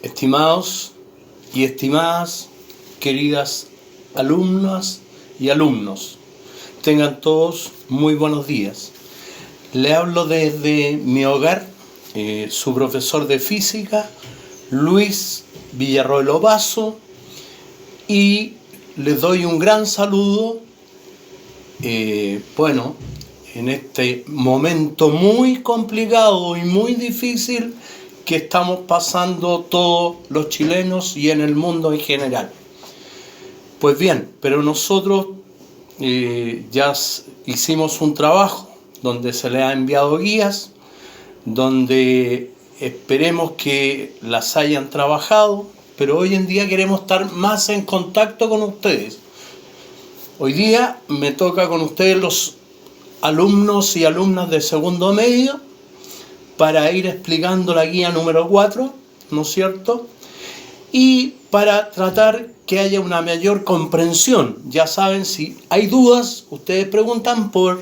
Estimados y estimadas, queridas alumnas y alumnos, tengan todos muy buenos días. Le hablo desde mi hogar, su profesor de física, Luis Villarroel Vaso, y les doy un gran saludo, en este momento muy complicado y muy difícil que estamos pasando todos los chilenos y en el mundo en general. Pues bien, pero nosotros ya hicimos un trabajo donde se le ha enviado guías, donde esperemos que las hayan trabajado, pero hoy en día queremos estar más en contacto con ustedes. Hoy día me toca con ustedes los alumnos y alumnas de segundo medio para ir explicando la guía número 4, ¿no es cierto? Y para tratar que haya una mayor comprensión. Ya saben, si hay dudas, ustedes preguntan por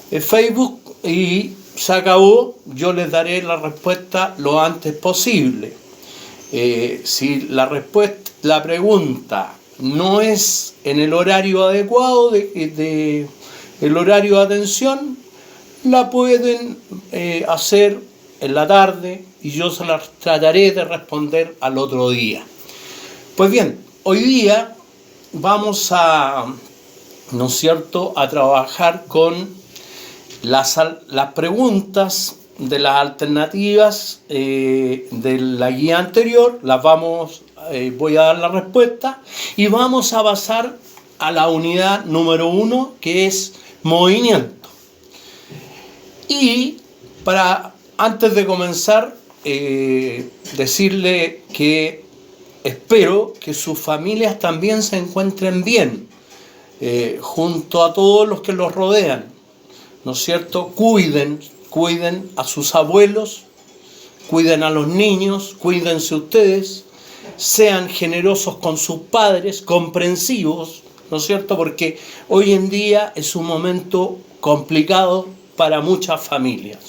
Facebook y se acabó. Yo les daré la respuesta lo antes posible. Si la pregunta no es en el horario adecuado el horario de atención, la pueden hacer en la tarde y yo se las trataré de responder al otro día. Pues bien, hoy día vamos ¿no es cierto?, a trabajar con las preguntas de las alternativas de la guía anterior. Voy a dar la respuesta y vamos a pasar a la unidad número 1, que es movimiento. Y antes de comenzar, decirle que espero que sus familias también se encuentren bien, junto a todos los que los rodean, ¿no es cierto? Cuiden a sus abuelos, cuiden a los niños, cuídense ustedes, sean generosos con sus padres, comprensivos, ¿no es cierto? Porque hoy en día es un momento complicado para muchas familias.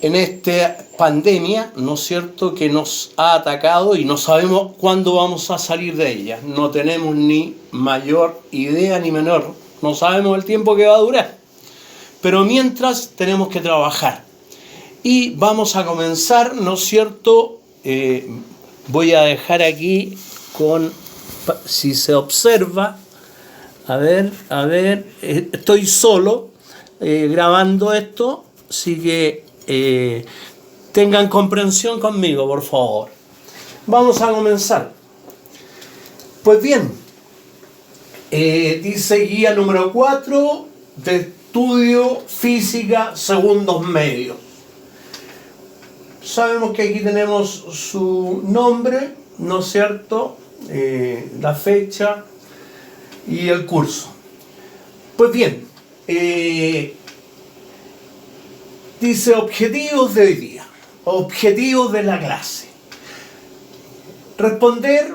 En esta pandemia, ¿no es cierto?, que nos ha atacado y no sabemos cuándo vamos a salir de ella. No tenemos ni mayor idea ni menor. No sabemos el tiempo que va a durar. Pero mientras tenemos que trabajar. Y vamos a comenzar, ¿no es cierto? Voy a dejar aquí si se observa, a ver, estoy solo grabando esto, así que tengan comprensión conmigo, por favor. Vamos a comenzar. Pues bien, dice guía número 4 de estudio física segundos medios. Sabemos que aquí tenemos su nombre, ¿no es cierto?, la fecha y el curso. Pues bien, dice objetivos de hoy día, objetivos de la clase. Responder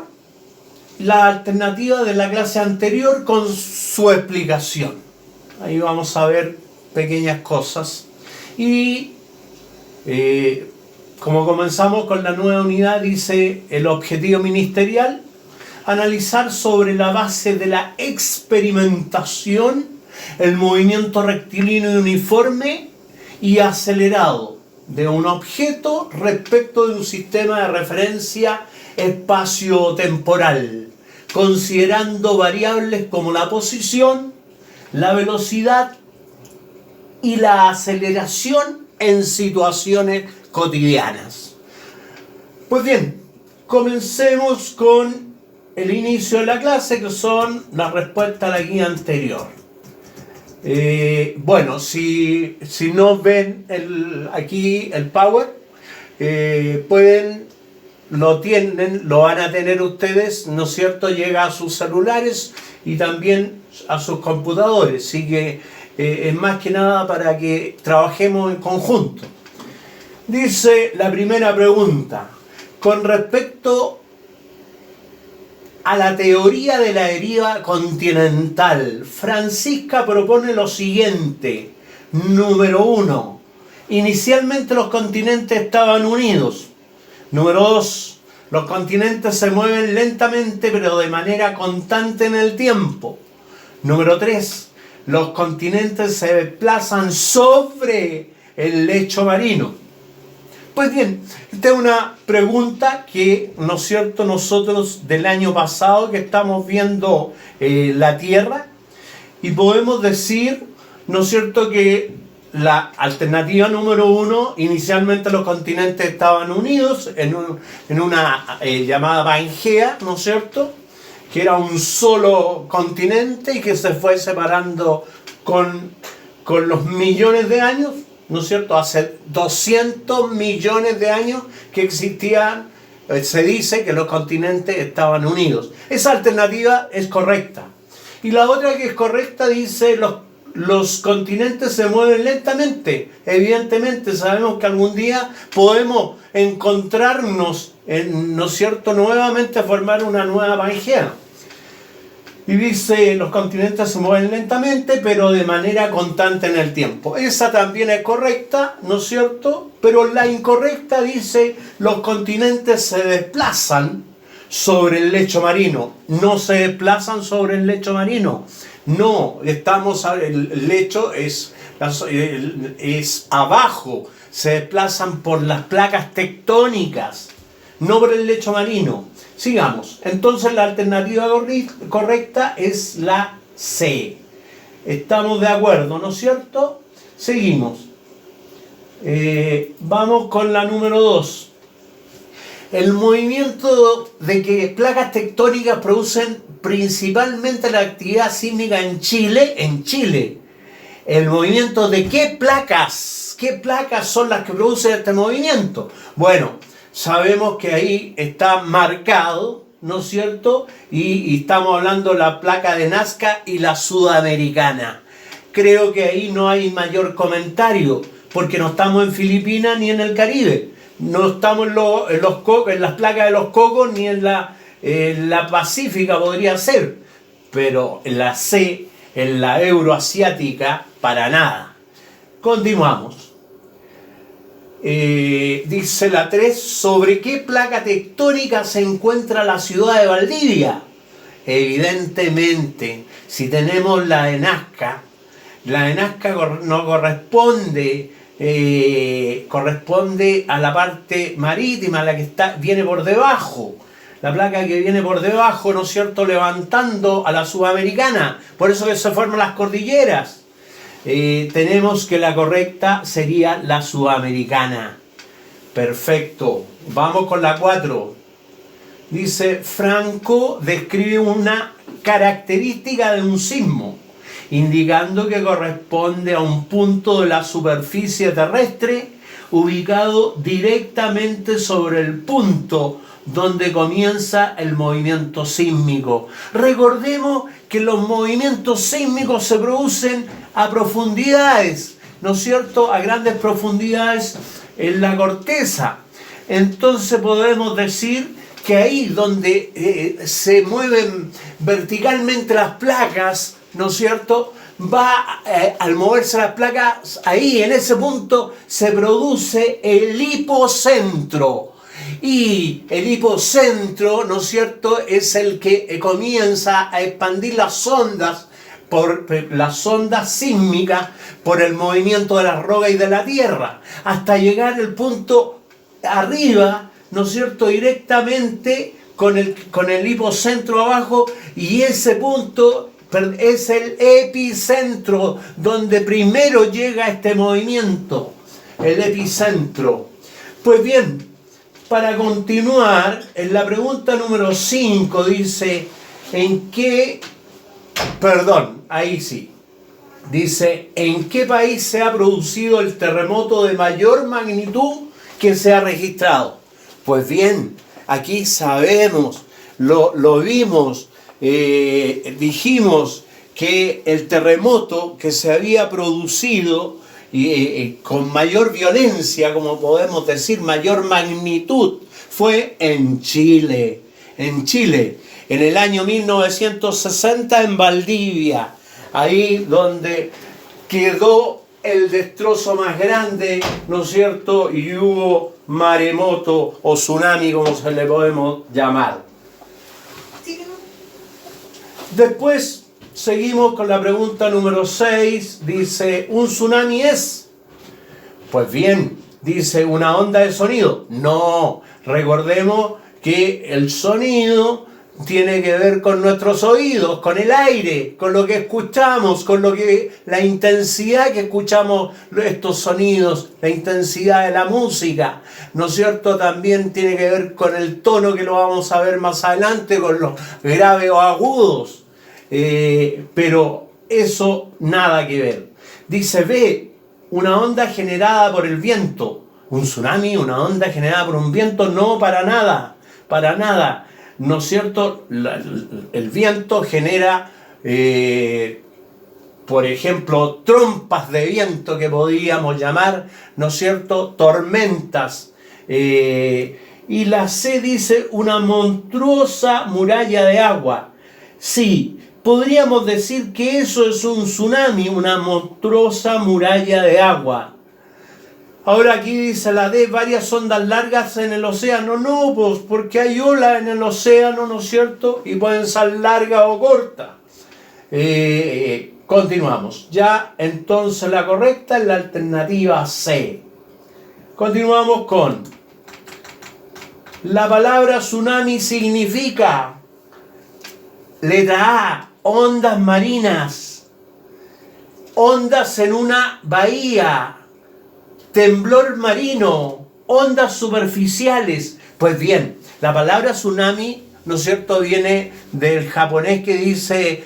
la alternativa de la clase anterior con su explicación. Ahí vamos a ver pequeñas cosas. Y como comenzamos con la nueva unidad, dice el objetivo ministerial: analizar sobre la base de la experimentación el movimiento rectilíneo uniforme y acelerado de un objeto respecto de un sistema de referencia espacio-temporal, considerando variables como la posición, la velocidad y la aceleración en situaciones cotidianas. Pues bien, comencemos con el inicio de la clase, que son las respuestas a la guía anterior. Si no ven aquí el Power, lo van a tener ustedes, ¿no es cierto? Llega a sus celulares y también a sus computadores, así que es más que nada para que trabajemos en conjunto. Dice la primera pregunta: con respecto a la teoría de la deriva continental, Francisca propone lo siguiente. Número 1. Inicialmente los continentes estaban unidos. Número 2, los continentes se mueven lentamente pero de manera constante en el tiempo. Número 3, los continentes se desplazan sobre el lecho marino. Pues bien, esta es una pregunta que, ¿no es cierto?, nosotros del año pasado que estamos viendo la Tierra, y podemos decir, ¿no es cierto?, que la alternativa número 1, inicialmente los continentes estaban unidos en una llamada Pangea, ¿no es cierto?, que era un solo continente y que se fue separando con los millones de años, ¿no es cierto? Hace 200 millones de años que existían, se dice que los continentes estaban unidos. Esa alternativa es correcta. Y la otra que es correcta dice los continentes se mueven lentamente. Evidentemente sabemos que algún día podemos encontrarnos, ¿no es cierto?, nuevamente formar una nueva Pangea. Y dice, los continentes se mueven lentamente, pero de manera constante en el tiempo. Esa también es correcta, ¿no es cierto? Pero la incorrecta dice, los continentes se desplazan sobre el lecho marino. No se desplazan sobre el lecho marino. No, el lecho es abajo. Se desplazan por las placas tectónicas, no por el lecho marino. Sigamos. Entonces la alternativa correcta es la C. Estamos de acuerdo, ¿no es cierto? Seguimos. Vamos con la número 2. El movimiento de que placas tectónicas producen principalmente la actividad sísmica en Chile. ¿El movimiento de qué placas? ¿Qué placas son las que producen este movimiento? Bueno, sabemos que ahí está marcado, ¿no es cierto? Y estamos hablando de la placa de Nazca y la sudamericana. Creo que ahí no hay mayor comentario, porque no estamos en Filipinas ni en el Caribe. No estamos en las placas de los Cocos ni en la Pacífica podría ser. Pero en la C, en la euroasiática, para nada. Continuamos. Dice la 3, ¿sobre qué placa tectónica se encuentra la ciudad de Valdivia? Evidentemente, si tenemos la de Nazca no corresponde a la parte marítima, la que viene por debajo. La placa que viene por debajo, ¿no es cierto?, levantando a la sudamericana. Por eso que se forman las cordilleras. Tenemos que la correcta sería la sudamericana. Perfecto. Vamos con la 4. Dice, Franco describe una característica de un sismo, indicando que corresponde a un punto de la superficie terrestre ubicado directamente sobre el punto donde comienza el movimiento sísmico. Recordemos que los movimientos sísmicos se producen a profundidades, ¿no es cierto?, a grandes profundidades en la corteza. Entonces podemos decir que ahí donde se mueven verticalmente las placas, ¿no es cierto?, al moverse las placas, ahí en ese punto se produce el hipocentro. Y el hipocentro, ¿no es cierto?, es el que comienza a expandir las ondas sísmicas por el movimiento de las rocas y de la tierra, hasta llegar al punto arriba, ¿no es cierto?, directamente con el hipocentro abajo, y ese punto es el epicentro donde primero llega este movimiento, el epicentro. Pues bien, para continuar, en la pregunta número 5 dice, dice, ¿en qué país se ha producido el terremoto de mayor magnitud que se ha registrado? Pues bien, aquí sabemos, lo vimos, dijimos que el terremoto que se había producido con mayor violencia, como podemos decir, mayor magnitud, fue en Chile. En el año 1960 en Valdivia, ahí donde quedó el destrozo más grande, ¿no es cierto? Y hubo maremoto o tsunami, como se le podemos llamar. Después seguimos con la pregunta número 6. Dice, ¿un tsunami es? Pues bien, dice, ¿una onda de sonido? No, recordemos que el sonido tiene que ver con nuestros oídos, con el aire, con lo que escuchamos, con la intensidad que escuchamos estos sonidos, la intensidad de la música, ¿no es cierto? También tiene que ver con el tono, que lo vamos a ver más adelante, con los graves o agudos, pero eso nada que ver. Dice, ve, una onda generada por el viento. Un tsunami, una onda generada por un viento, no, para nada, para nada. ¿No es cierto? El viento genera, por ejemplo, trompas de viento que podríamos llamar, ¿no es cierto? Tormentas. Y la C dice una monstruosa muralla de agua. Sí, podríamos decir que eso es un tsunami, una monstruosa muralla de agua. Ahora aquí dice la D, varias ondas largas en el océano. No, pues porque hay olas en el océano, ¿no es cierto? Y pueden ser largas o cortas. Continuamos. Ya entonces la correcta es la alternativa C. Continuamos con la palabra tsunami significa, letra A, ondas marinas, ondas en una bahía, temblor marino, ondas superficiales. Pues bien, la palabra tsunami, ¿no es cierto?, viene del japonés que dice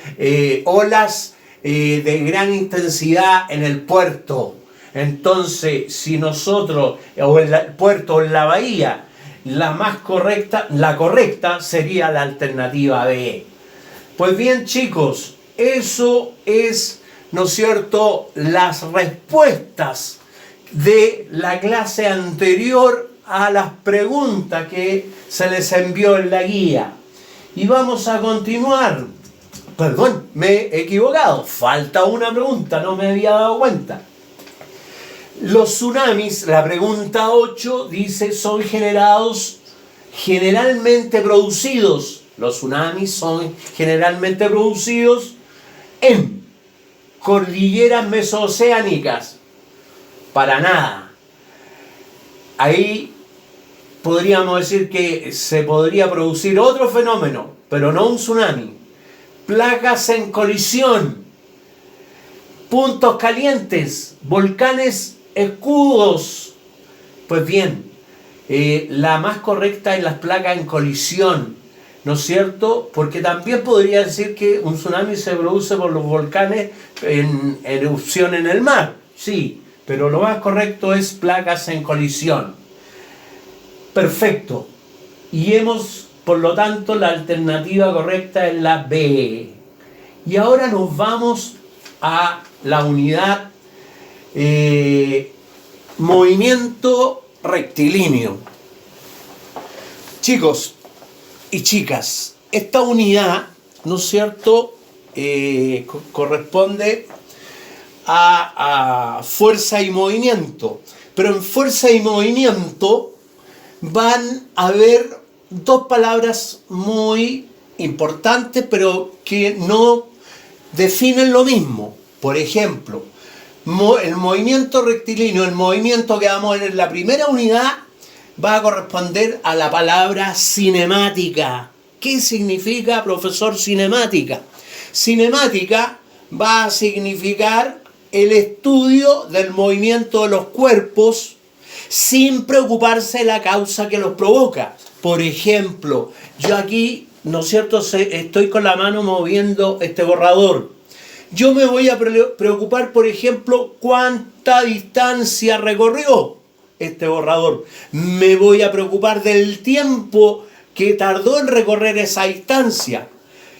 olas de gran intensidad en el puerto. Entonces, si nosotros, o en el puerto o en la bahía, la correcta sería la alternativa B. Pues bien, chicos, eso es, ¿no es cierto?, las respuestas de la clase anterior a las preguntas que se les envió en la guía. Y vamos a continuar. Perdón, me he equivocado. Falta una pregunta, no me había dado cuenta. Los tsunamis, la pregunta 8, dice, son generalmente producidos. Los tsunamis son generalmente producidos en cordilleras mesooceánicas. Para nada. Ahí podríamos decir que se podría producir otro fenómeno, pero no un tsunami. Placas en colisión, puntos calientes, volcanes escudos. Pues bien, la más correcta es las placas en colisión, ¿no es cierto? Porque también podría decir que un tsunami se produce por los volcanes en erupción en el mar, sí, pero lo más correcto es placas en colisión. Perfecto. Y por lo tanto, la alternativa correcta es la B. Y ahora nos vamos a la unidad movimiento rectilíneo. Chicos y chicas, esta unidad, ¿no es cierto?, corresponde a fuerza y movimiento. Pero en fuerza y movimiento van a haber dos palabras muy importantes, pero que no definen lo mismo. Por ejemplo, el movimiento rectilíneo, el movimiento que vamos a ver en la primera unidad, va a corresponder a la palabra cinemática. ¿Qué significa, profesor, cinemática? Cinemática va a significar el estudio del movimiento de los cuerpos sin preocuparse de la causa que los provoca. Por ejemplo, yo aquí, ¿no es cierto?, estoy con la mano moviendo este borrador. Yo me voy a preocupar, por ejemplo, cuánta distancia recorrió este borrador. Me voy a preocupar del tiempo que tardó en recorrer esa distancia.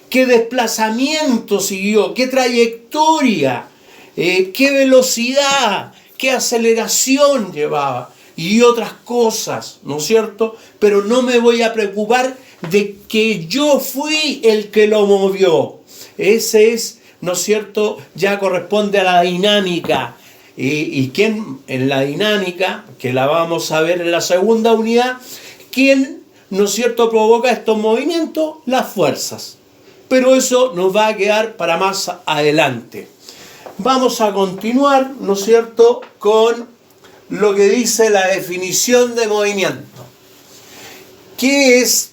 ¿Qué desplazamiento siguió? ¿Qué trayectoria? ¿Qué velocidad? ¿Qué aceleración llevaba? Y otras cosas, ¿no es cierto? Pero no me voy a preocupar de que yo fui el que lo movió. Ese es, ¿no es cierto?, ya corresponde a la dinámica. y quién en la dinámica, que la vamos a ver en la segunda unidad, quién, ¿no es cierto?, provoca estos movimientos, las fuerzas. Pero eso nos va a quedar para más adelante. Vamos a continuar, ¿no es cierto?, con lo que dice la definición de movimiento. ¿Qué es?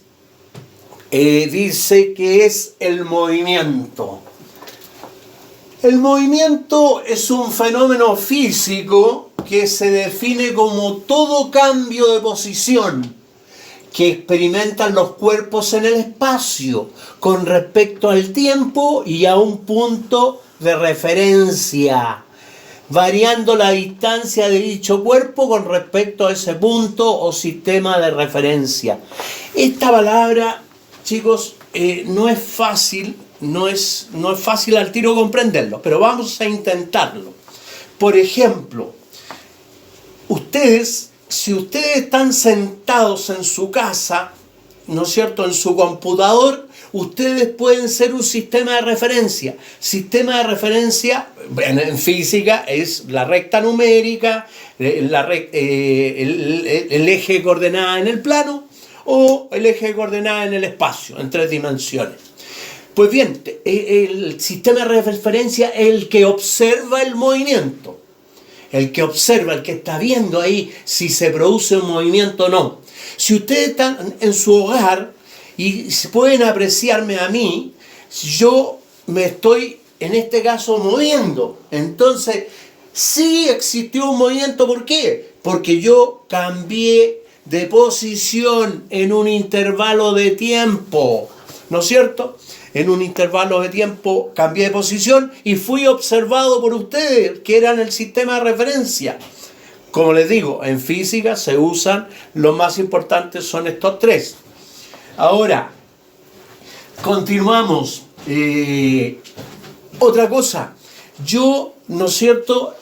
Dice que es el movimiento. El movimiento es un fenómeno físico que se define como todo cambio de posición que experimentan los cuerpos en el espacio con respecto al tiempo y a un punto de referencia, variando la distancia de dicho cuerpo con respecto a ese punto o sistema de referencia. Esta palabra, chicos, no es fácil. No es fácil al tiro comprenderlo, pero vamos a intentarlo. Por ejemplo, si ustedes están sentados en su casa, ¿no es cierto?, en su computador, ustedes pueden ser un sistema de referencia. Sistema de referencia, en física, es la recta numérica, el eje de coordenadas en el plano o el eje de coordenadas en el espacio, en 3 dimensiones. Pues bien, el sistema de referencia es el que observa el movimiento. El que observa, el que está viendo ahí si se produce un movimiento o no. Si ustedes están en su hogar y pueden apreciarme a mí, yo me estoy, en este caso, moviendo. Entonces, sí existió un movimiento. ¿Por qué? Porque yo cambié de posición en un intervalo de tiempo. ¿No es cierto? En un intervalo de tiempo cambié de posición y fui observado por ustedes, que eran el sistema de referencia. Como les digo, en física se usan, los más importantes son estos 3. Ahora, continuamos. Otra cosa, yo, ¿no es cierto?,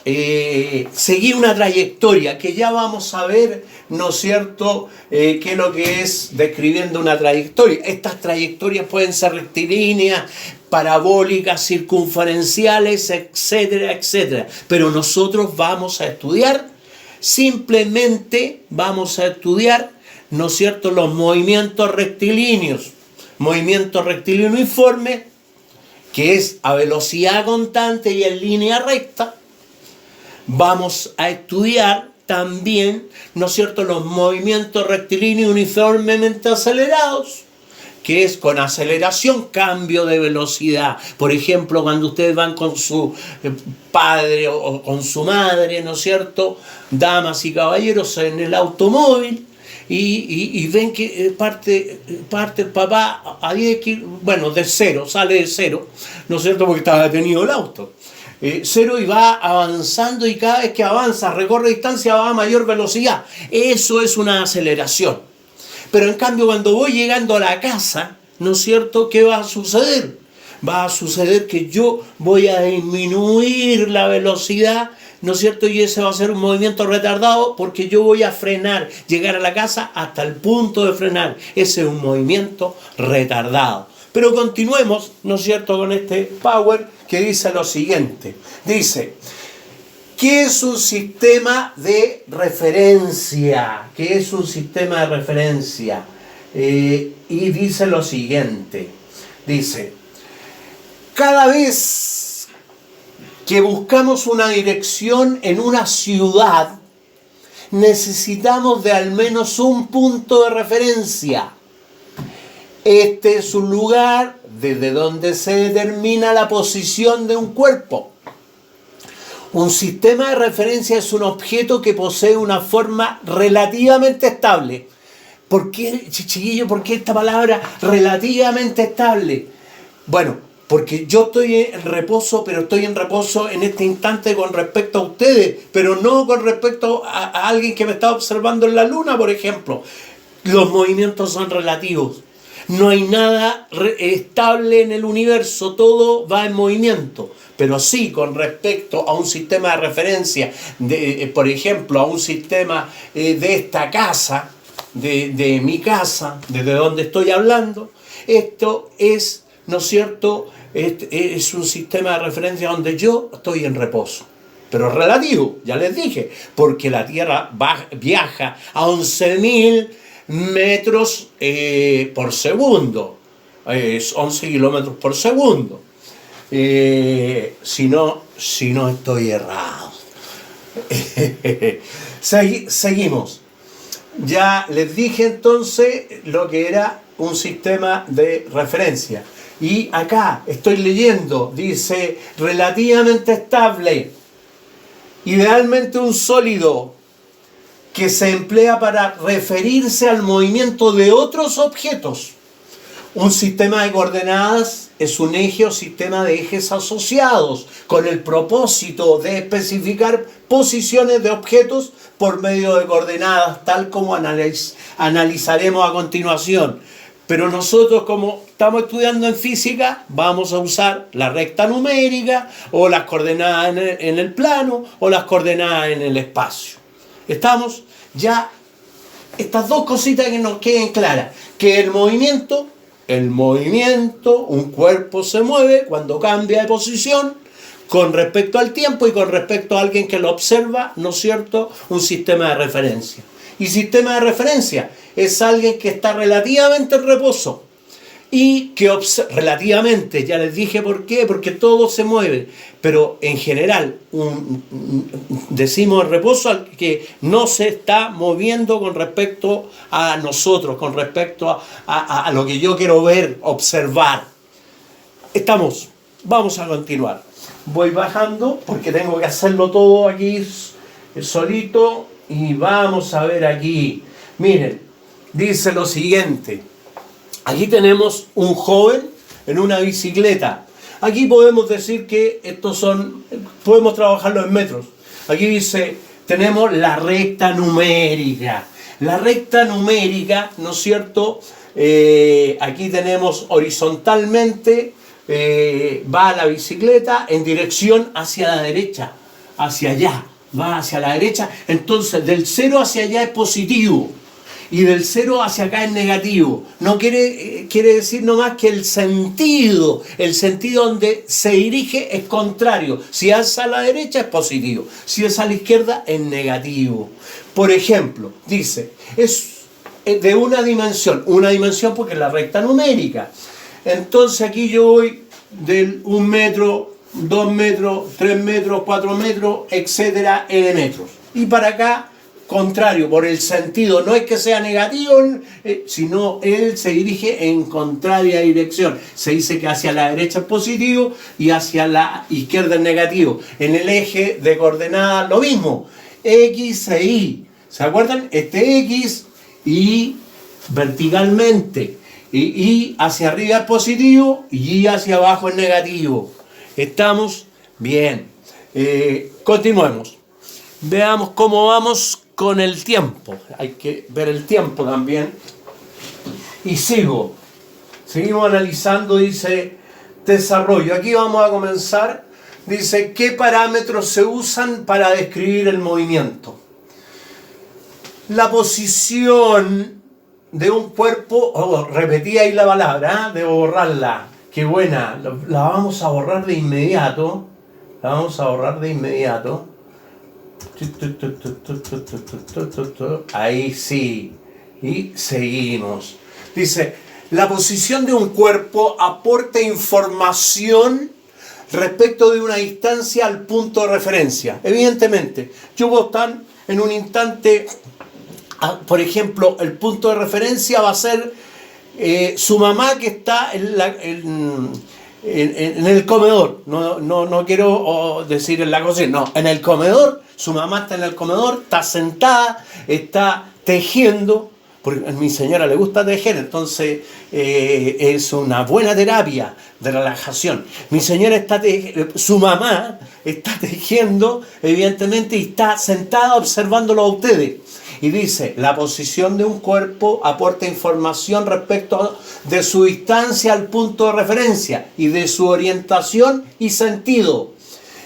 seguí una trayectoria que ya vamos a ver, ¿no es cierto?, qué es lo que es describiendo una trayectoria. Estas trayectorias pueden ser rectilíneas, parabólicas, circunferenciales, etcétera, etcétera. Pero nosotros vamos a estudiar, simplemente vamos a estudiar, ¿no es cierto?, los movimientos rectilíneos. Movimiento rectilíneo uniforme, que es a velocidad constante y en línea recta. Vamos a estudiar también, ¿no es cierto?, los movimientos rectilíneos uniformemente acelerados, que es con aceleración, cambio de velocidad. Por ejemplo, cuando ustedes van con su padre o con su madre, ¿no es cierto?, damas y caballeros, en el automóvil, y ven que parte el papá a 10 kilómetros, de cero, sale de cero, ¿no es cierto?, porque estaba detenido el auto. Cero, y va avanzando, y cada vez que avanza, recorre distancia, va a mayor velocidad. Eso es una aceleración. Pero en cambio, cuando voy llegando a la casa, ¿no es cierto?, ¿qué va a suceder? Va a suceder que yo voy a disminuir la velocidad, ¿no es cierto?, y ese va a ser un movimiento retardado, porque yo voy a frenar, llegar a la casa hasta el punto de frenar. Ese es un movimiento retardado. Pero continuemos, ¿no es cierto?, con este power que dice lo siguiente. Dice, ¿qué es un sistema de referencia? ¿Qué es un sistema de referencia? Y dice lo siguiente. Dice, cada vez que buscamos una dirección en una ciudad, necesitamos de al menos un punto de referencia. Este es un lugar desde donde se determina la posición de un cuerpo. Un sistema de referencia es un objeto que posee una forma relativamente estable. ¿Por qué, chiquillo, por qué esta palabra relativamente estable? Bueno, porque yo estoy en reposo, pero estoy en reposo en este instante con respecto a ustedes, pero no con respecto a alguien que me está observando en la luna, por ejemplo. Los movimientos son relativos. No hay nada estable en el universo, todo va en movimiento. Pero sí, con respecto a un sistema de referencia, por ejemplo, a un sistema de esta casa, de mi casa, desde donde estoy hablando, esto es, ¿no es cierto?, es un sistema de referencia donde yo estoy en reposo. pero es relativo, ya les dije, porque la Tierra viaja a 11.000 metros por segundo, es 11 kilómetros por segundo. Si no estoy errado. Seguimos. Ya les dije entonces lo que era un sistema de referencia. Y acá estoy leyendo, dice, relativamente estable, idealmente un sólido que se emplea para referirse al movimiento de otros objetos. Un sistema de coordenadas es un eje o sistema de ejes asociados con el propósito de especificar posiciones de objetos por medio de coordenadas, tal como analizaremos a continuación. Pero nosotros, como estamos estudiando en física, vamos a usar la recta numérica o las coordenadas en el plano o las coordenadas en el espacio. ¿Estamos? Ya estas dos cositas que nos queden claras. Que el movimiento, un cuerpo se mueve cuando cambia de posición con respecto al tiempo y con respecto a alguien que lo observa, ¿no es cierto? Un sistema de referencia. Y sistema de referencia es alguien que está relativamente en reposo y que relativamente, ya les dije por qué, porque todo se mueve, pero en general decimos en reposo al que no se está moviendo con respecto a nosotros, con respecto a lo que yo quiero ver, observar. Vamos a continuar. Voy bajando porque tengo que hacerlo todo aquí solito y vamos a ver aquí. Miren, dice lo siguiente. Aquí tenemos un joven en una bicicleta. Aquí podemos decir que podemos trabajarlo en metros. Aquí dice, tenemos la recta numérica. La recta numérica, ¿no es cierto? Aquí tenemos horizontalmente, va la bicicleta en dirección hacia la derecha, hacia allá, va hacia la derecha. Entonces, del 0 hacia allá es positivo. Y del 0 hacia acá es negativo. No quiere decir nomás que el sentido donde se dirige es contrario. Si es a la derecha es positivo. Si es a la izquierda es negativo. Por ejemplo, dice, es de una dimensión porque es la recta numérica. Entonces aquí yo voy del 1 metro, 2 metros, 3 metros, 4 metros, etcétera, N metros. Y para acá, contrario, por el sentido, no es que sea negativo, sino él se dirige en contraria dirección. Se dice que hacia la derecha es positivo y hacia la izquierda es negativo. En el eje de coordenadas lo mismo, X e Y. ¿Se acuerdan? Este X y verticalmente. Y hacia arriba es positivo y hacia abajo es negativo. ¿Estamos? Bien. Continuemos. Veamos cómo vamos con el tiempo. Hay que ver el tiempo también. Y seguimos analizando, dice, desarrollo. Aquí vamos a comenzar. Dice, ¿qué parámetros se usan para describir el movimiento? La posición de un cuerpo, repetí ahí la palabra, debo borrarla. Qué buena, la vamos a borrar de inmediato. Ahí sí. Y seguimos. Dice, la posición de un cuerpo aporta información respecto de una distancia al punto de referencia. Evidentemente, yo puedo estar en un instante, por ejemplo, el punto de referencia va a ser su mamá que está en el comedor. No quiero decir en la cocina, no, en el comedor. Su mamá está en el comedor, está sentada, está tejiendo, porque a mi señora le gusta tejer, entonces es una buena terapia de relajación. Su mamá está tejiendo, evidentemente, y está sentada observándolo a ustedes. Y dice, la posición de un cuerpo aporta información respecto de su distancia al punto de referencia y de su orientación y sentido.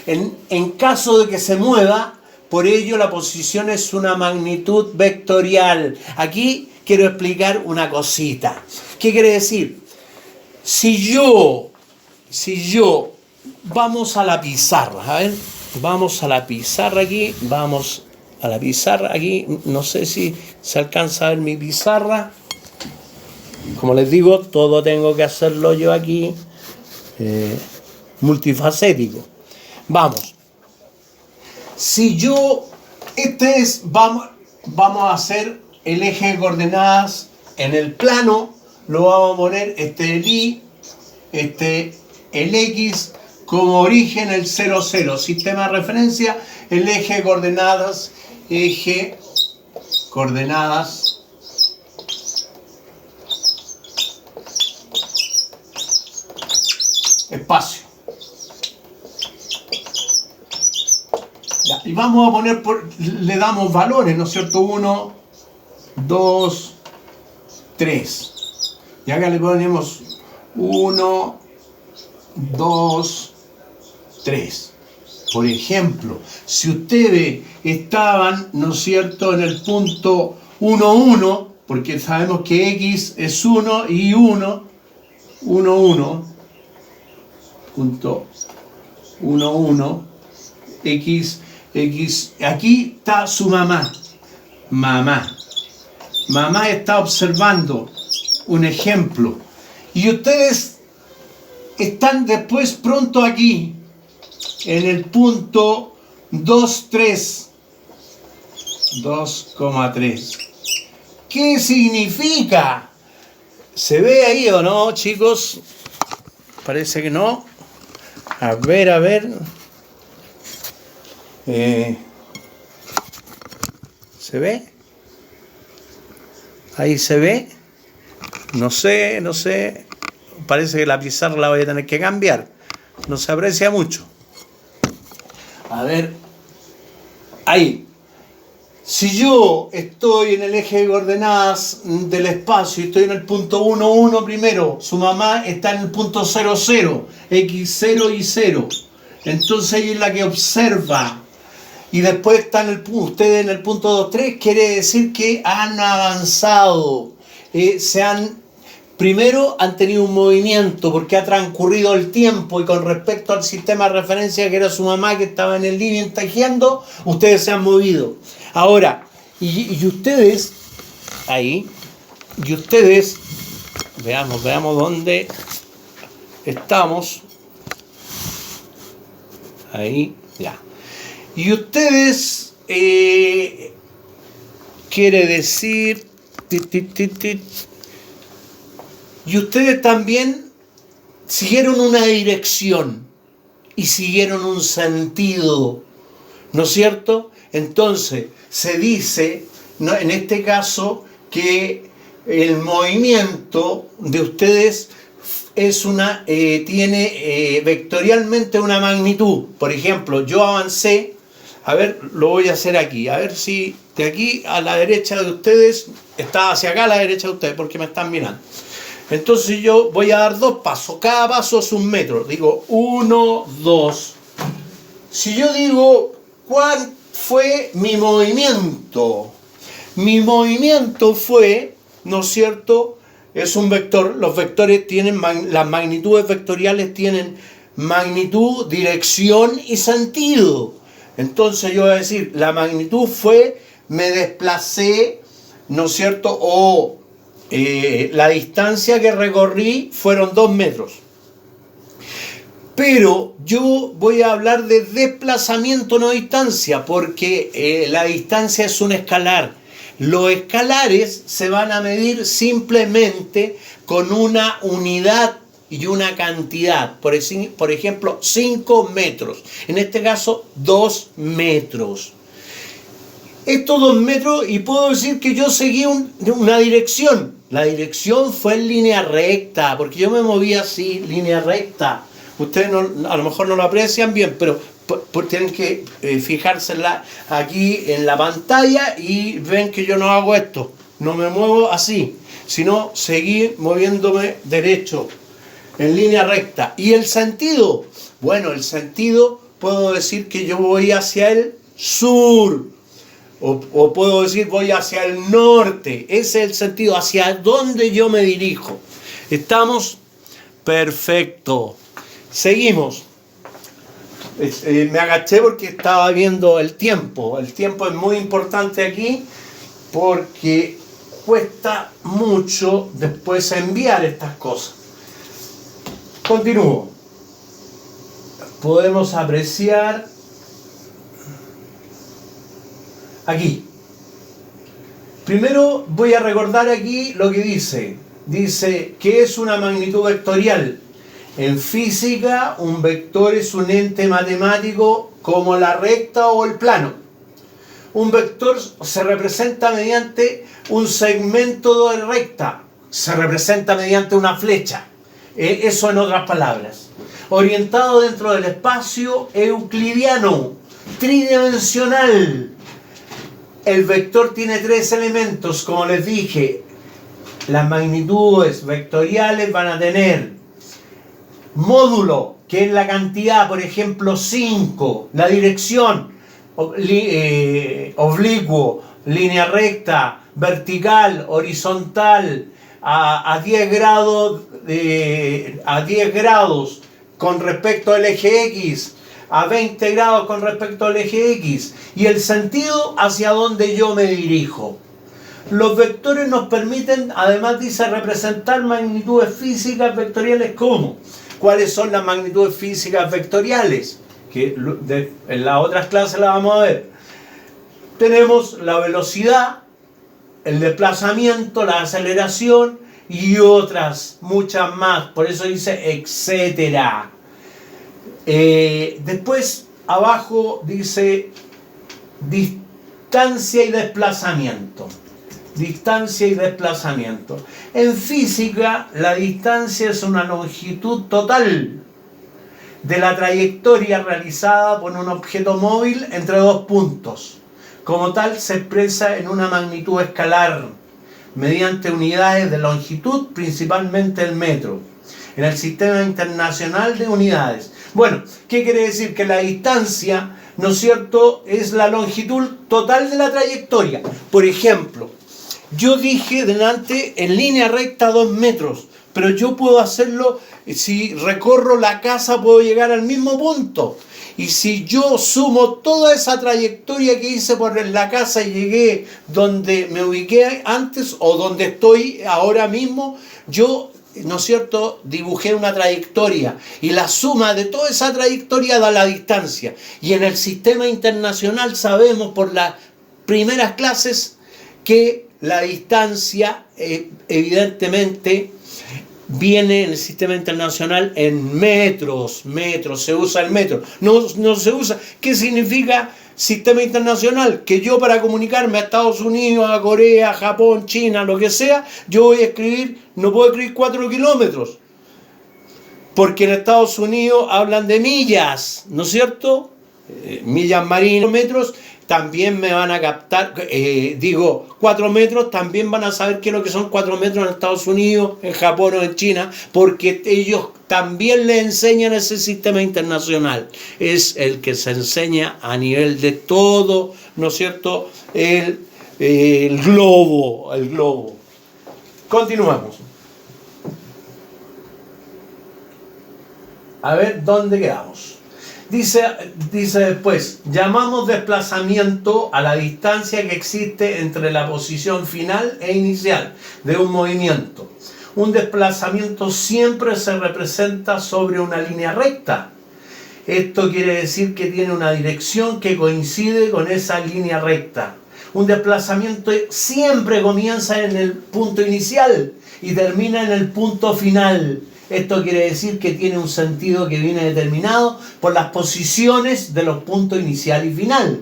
En caso de que se mueva, por ello la posición es una magnitud vectorial. Aquí quiero explicar una cosita. ¿Qué quiere decir? Si yo vamos a la pizarra, a ver, vamos a la pizarra aquí, vamos a la pizarra aquí, no sé si se alcanza a ver mi pizarra. Como les digo, todo tengo que hacerlo yo aquí, multifacético. Vamos. Si yo, vamos a hacer el eje de coordenadas en el plano, lo vamos a poner el Y, el X como origen, el 0, 0. Sistema de referencia, el eje de coordenadas, espacio. Ya, y vamos a poner, le damos valores, ¿no es cierto? 1, 2, 3. Y acá le ponemos 1, 2, 3. Por ejemplo, si ustedes estaban, ¿no es cierto?, en el punto 1, 1, porque sabemos que X es 1 y 1, 1, 1, punto 1, 1, X, aquí está su mamá. Mamá está observando un ejemplo. Y ustedes están después pronto aquí, en el punto 2,3. 2,3. ¿Qué significa? ¿Se ve ahí o no, chicos? Parece que no. A ver. ¿Se ve? Ahí se ve. No sé. Parece que la pizarra la voy a tener que cambiar. No se aprecia mucho. A ver. Ahí. Si yo estoy en el eje de coordenadas del espacio y estoy en el punto 1, 1 primero, su mamá está en el punto 0, 0, X0 y 0. Entonces ella es la que observa. Y después está ustedes en el punto 2, 3, quiere decir que han avanzado. Primero han tenido un movimiento porque ha transcurrido el tiempo y con respecto al sistema de referencia que era su mamá que estaba en el living tejiendo, ustedes se han movido. Ahora, y ustedes, ahí, veamos dónde estamos. Ahí, ya. Y ustedes, quiere decir, y ustedes también siguieron una dirección y siguieron un sentido, ¿no es cierto? Entonces, se dice, ¿no?, en este caso, que el movimiento de ustedes tiene vectorialmente una magnitud. Por ejemplo, yo avancé, a ver, lo voy a hacer aquí, a ver si de aquí a la derecha de ustedes, está hacia acá a la derecha de ustedes, porque me están mirando. Entonces yo voy a dar 2 pasos, cada paso es 1 metro, digo 1, 2. Si yo digo, ¿cuál fue mi movimiento? Mi movimiento fue, ¿no es cierto?, es un vector. Los vectores tienen, las magnitudes vectoriales tienen magnitud, dirección y sentido. Entonces yo voy a decir, la magnitud fue, me desplacé, ¿no es cierto?, o la distancia que recorrí fueron 2 metros. Pero yo voy a hablar de desplazamiento, no distancia, porque la distancia es un escalar. Los escalares se van a medir simplemente con una unidad y una cantidad. Por ejemplo, 5 metros. En este caso, 2 metros. Estos 2 metros, y puedo decir que yo seguí una dirección. La dirección fue en línea recta, porque yo me moví así, línea recta. Ustedes a lo mejor no lo aprecian bien, pero tienen que fijarse aquí en la pantalla y ven que yo no hago esto. No me muevo así, sino seguir moviéndome derecho, en línea recta. ¿Y el sentido? Bueno, el sentido puedo decir que yo voy hacia el sur. O puedo decir voy hacia el norte. Ese es el sentido, hacia dónde yo me dirijo. ¿Estamos? Perfecto. Seguimos. Me agaché porque estaba viendo el tiempo. El tiempo es muy importante aquí porque cuesta mucho después enviar estas cosas. Continúo. Podemos apreciar aquí. Primero voy a recordar aquí lo que dice. Dice que es una magnitud vectorial. En física, un vector es un ente matemático como la recta o el plano. Un vector se representa mediante un segmento de recta. Se representa mediante una flecha. Eso en otras palabras. Orientado dentro del espacio euclidiano, tridimensional. El vector tiene tres elementos, como les dije. Las magnitudes vectoriales van a tener módulo, que es la cantidad, por ejemplo, 5, la dirección, oblicuo, línea recta, vertical, horizontal, a 10 grados con respecto al eje X, a 20 grados con respecto al eje X, y el sentido hacia donde yo me dirijo. Los vectores nos permiten, además dice, representar magnitudes físicas vectoriales como. ¿Cuáles son las magnitudes físicas vectoriales? Que en las otras clases las vamos a ver. Tenemos la velocidad, el desplazamiento, la aceleración y otras, muchas más. Por eso dice etcétera. Después, abajo dice distancia y desplazamiento. Distancia y desplazamiento. En física, la distancia es una longitud total de la trayectoria realizada por un objeto móvil entre dos puntos. Como tal, se expresa en una magnitud escalar mediante unidades de longitud, principalmente el metro, en el Sistema Internacional de Unidades. Bueno, ¿qué quiere decir? Que la distancia, ¿no es cierto?, es la longitud total de la trayectoria. Por ejemplo, yo dije delante en línea recta 2 metros, pero yo puedo hacerlo, si recorro la casa puedo llegar al mismo punto. Y si yo sumo toda esa trayectoria que hice por la casa y llegué donde me ubiqué antes o donde estoy ahora mismo, yo, ¿no es cierto?, dibujé una trayectoria. Y la suma de toda esa trayectoria da la distancia. Y en el sistema internacional sabemos por las primeras clases que la distancia, evidentemente, viene en el sistema internacional en metros, se usa el metro. No se usa. ¿Qué significa sistema internacional? Que yo para comunicarme a Estados Unidos, a Corea, a Japón, China, lo que sea, yo voy a escribir, no puedo escribir 4 kilómetros. Porque en Estados Unidos hablan de millas, ¿no es cierto? Millas marinas, metros. También me van a captar, 4 metros, también van a saber qué es lo que son 4 metros en Estados Unidos, en Japón o en China, porque ellos también le enseñan ese sistema internacional. Es el que se enseña a nivel de todo, ¿no es cierto?, el globo. Continuamos. A ver, ¿dónde quedamos? Dice después, llamamos desplazamiento a la distancia que existe entre la posición final e inicial de un movimiento. Un desplazamiento siempre se representa sobre una línea recta. Esto quiere decir que tiene una dirección que coincide con esa línea recta. Un desplazamiento siempre comienza en el punto inicial y termina en el punto final. Esto quiere decir que tiene un sentido que viene determinado por las posiciones de los puntos inicial y final.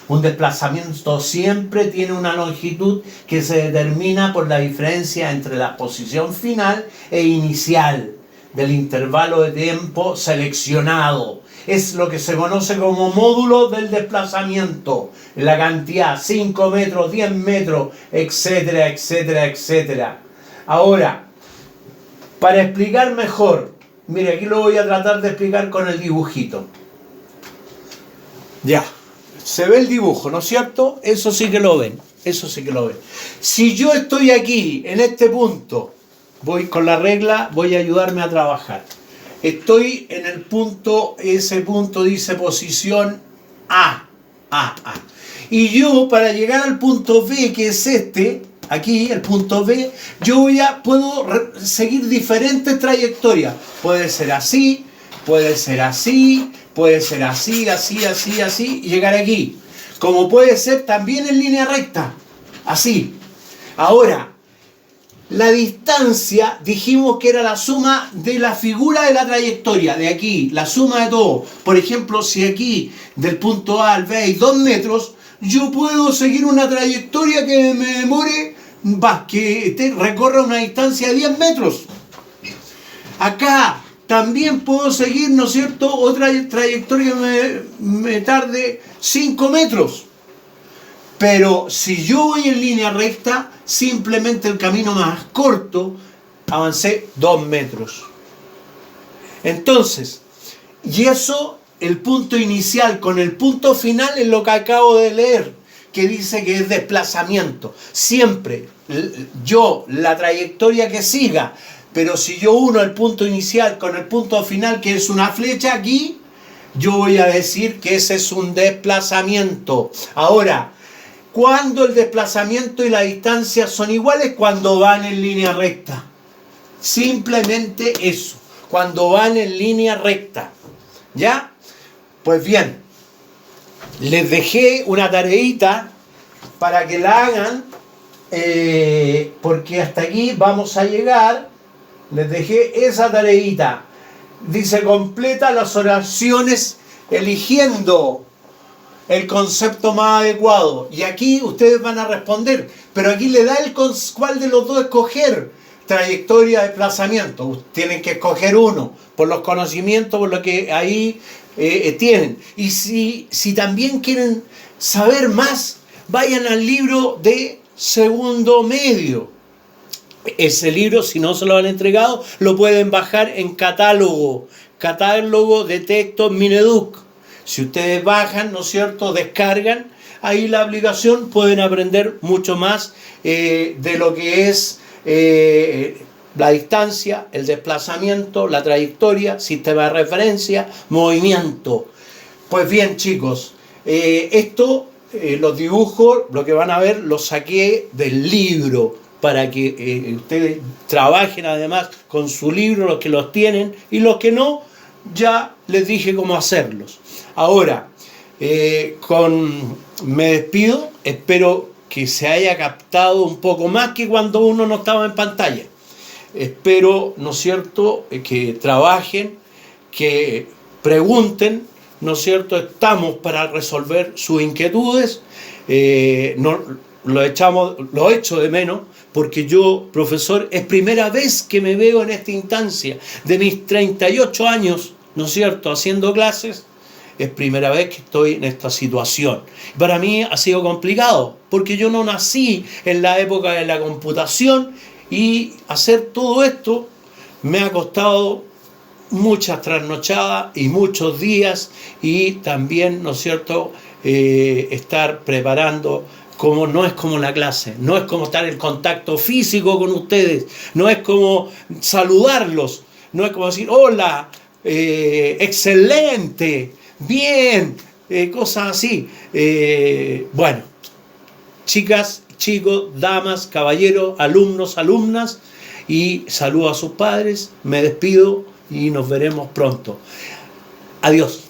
Un desplazamiento siempre tiene una longitud que se determina por la diferencia entre la posición final e inicial del intervalo de tiempo seleccionado. Es lo que se conoce como módulo del desplazamiento. La cantidad, 5 metros, 10 metros, etcétera, etcétera, etcétera. Ahora, para explicar mejor, mire, aquí lo voy a tratar de explicar con el dibujito. Ya, se ve el dibujo, ¿no es cierto? Eso sí que lo ven, Si yo estoy aquí, en este punto, voy con la regla, voy a ayudarme a trabajar. Estoy en el punto, ese punto dice posición A. Y yo, para llegar al punto B, que es este, aquí, el punto B, yo puedo seguir diferentes trayectorias. Puede ser así, puede ser así, puede ser así, así, y llegar aquí. Como puede ser también en línea recta, así. Ahora, la distancia dijimos que era la suma de la figura de la trayectoria, de aquí, la suma de todo. Por ejemplo, si aquí del punto A al B hay 2 metros, yo puedo seguir una trayectoria que me demore, que recorra una distancia de 10 metros. Acá también puedo seguir, ¿no es cierto?, otra trayectoria que me tarde 5 metros. Pero si yo voy en línea recta, simplemente el camino más corto, avancé 2 metros. Entonces, y eso, el punto inicial con el punto final es lo que acabo de leer, que dice que es desplazamiento. Siempre yo, la trayectoria que siga, pero si yo uno el punto inicial con el punto final, que es una flecha aquí, yo voy a decir que ese es un desplazamiento. Ahora, ¿cuándo el desplazamiento y la distancia son iguales? Cuando van en línea recta. Simplemente eso. Cuando van en línea recta. ¿Ya? Pues bien. Les dejé una tareita para que la hagan. Porque hasta aquí vamos a llegar. Les dejé esa tareita. Dice: completa las oraciones eligiendo el concepto más adecuado. Y aquí ustedes van a responder, pero aquí le da cuál de los dos escoger. Trayectoria, desplazamiento. Tienen que escoger uno, por los conocimientos, por lo que ahí tienen. Y si también quieren saber más, vayan al libro de segundo medio. Ese libro, si no se lo han entregado, lo pueden bajar en catálogo de texto Mineduc. Si ustedes bajan, ¿no es cierto?, descargan ahí la aplicación, pueden aprender mucho más de lo que es la distancia, el desplazamiento, la trayectoria, sistema de referencia, movimiento. Pues bien, chicos, los dibujos, lo que van a ver, los saqué del libro para que ustedes trabajen además con su libro, los que los tienen, y los que no, ya les dije cómo hacerlos. Ahora, me despido, espero que se haya captado un poco más que cuando uno no estaba en pantalla. Espero, ¿no es cierto?, que trabajen, que pregunten, ¿no es cierto?, estamos para resolver sus inquietudes. Lo echo de menos, porque yo, profesor, es primera vez que me veo en esta instancia. De mis 38 años, ¿no es cierto?, haciendo clases, es primera vez que estoy en esta situación. Para mí ha sido complicado, porque yo no nací en la época de la computación, y hacer todo esto me ha costado muchas trasnochadas y muchos días, y también, ¿no es cierto?, estar preparando. Como no es como la clase, no es como estar en contacto físico con ustedes, no es como saludarlos, no es como decir hola, excelente, bien, cosas así. Bueno, chicas, chicos, damas, caballeros, alumnos, alumnas, y saludo a sus padres, me despido y nos veremos pronto. Adiós.